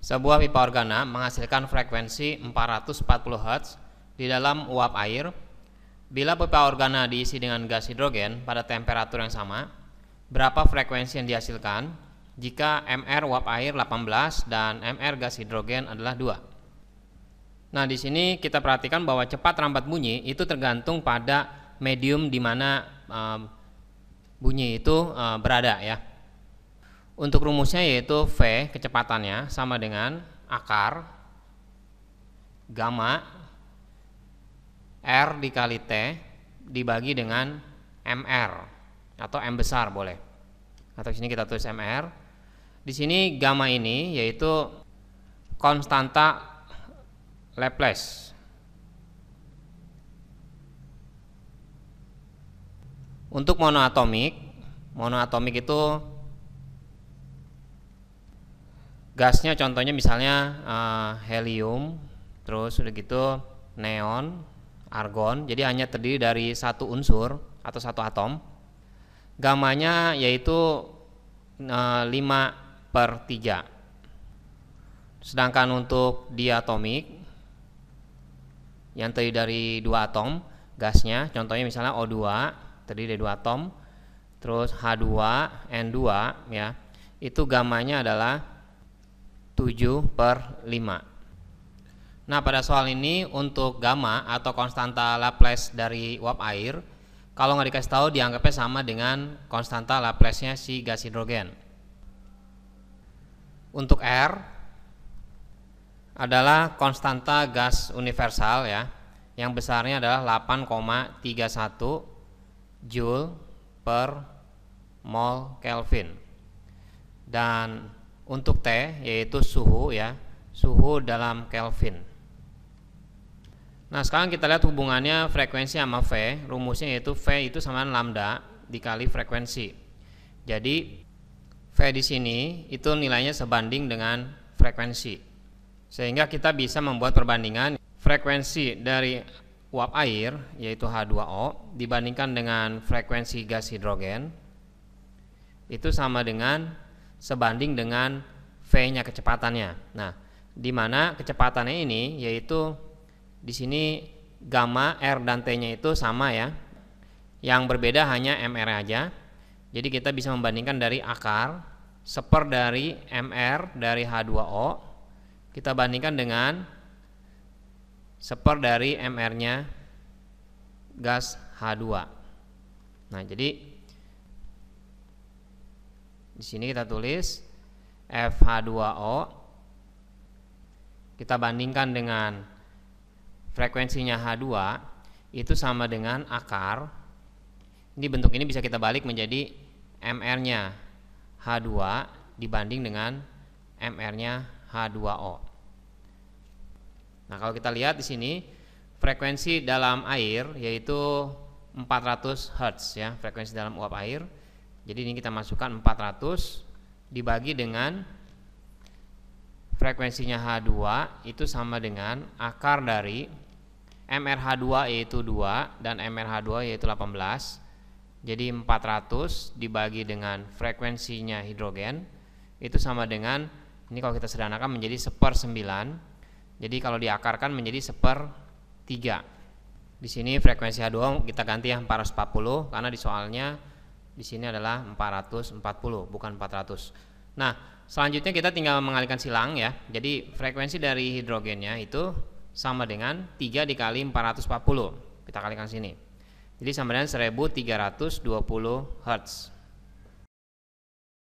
Sebuah pipa organa menghasilkan frekuensi 440 Hz di dalam uap air. Bila pipa organa diisi dengan gas hidrogen pada temperatur yang sama, berapa frekuensi yang dihasilkan jika Mr uap air 18 dan Mr gas hidrogen adalah 2? Nah, di sini kita perhatikan bahwa cepat lambat bunyi itu tergantung pada medium di mana bunyi itu berada ya. Untuk rumusnya yaitu V kecepatannya sama dengan akar gamma R dikali T dibagi dengan MR atau M besar boleh. Atau di sini kita tulis MR. Di sini gamma ini yaitu konstanta Laplace. Untuk monoatomik itu gasnya contohnya misalnya helium, terus udah gitu neon, argon, jadi hanya terdiri dari satu unsur atau satu atom. Gammanya yaitu 5/3. Sedangkan untuk diatomik yang terdiri dari dua atom gasnya, contohnya misalnya O2 terdiri dari dua atom, terus H2N2 ya, itu gammanya adalah 7/5. Nah, pada soal ini untuk gamma atau konstanta Laplace dari uap air, kalau nggak dikasih tahu dianggapnya sama dengan konstanta Laplace-nya si gas hidrogen. Untuk R adalah konstanta gas universal ya, yang besarnya adalah 8,31 Joule per mol Kelvin. Dan untuk T yaitu suhu ya, suhu dalam Kelvin. Nah, sekarang kita lihat hubungannya frekuensi sama V. Rumusnya yaitu V itu sama lambda dikali frekuensi. Jadi V di sini itu nilainya sebanding dengan frekuensi. Sehingga kita bisa membuat perbandingan frekuensi dari uap air yaitu H2O dibandingkan dengan frekuensi gas hidrogen itu sama dengan sebanding dengan V-nya kecepatannya. Nah, di mana kecepatannya ini yaitu di sini gamma, R dan T-nya itu sama ya. Yang berbeda hanya MR aja. Jadi kita bisa membandingkan dari akar seper dari MR dari H2O kita bandingkan dengan seper dari MR-nya gas H2. Nah, jadi di sini kita tulis FH2O kita bandingkan dengan frekuensinya H2 itu sama dengan akar. Ini bentuk ini bisa kita balik menjadi MR-nya H2 dibanding dengan MR-nya H2O. Nah, kalau kita lihat di sini frekuensi dalam air yaitu 400 Hz ya, frekuensi dalam uap air. Jadi ini kita masukkan 400 dibagi dengan frekuensinya H2 itu sama dengan akar dari MRH2 yaitu 2 dan MRH2 yaitu 18. Jadi 400 dibagi dengan frekuensinya hidrogen itu sama dengan, ini kalau kita sederhanakan menjadi 1/9. Jadi kalau diakarkan menjadi 1/3. Di sini frekuensi H2 kita ganti yang 440 karena di soalnya di sini adalah 440 bukan 400. Nah, selanjutnya kita tinggal mengalihkan silang ya. Jadi frekuensi dari hidrogennya itu sama dengan 3 dikali 440. Kita kalikan sini. Jadi sama dengan 1320 Hz.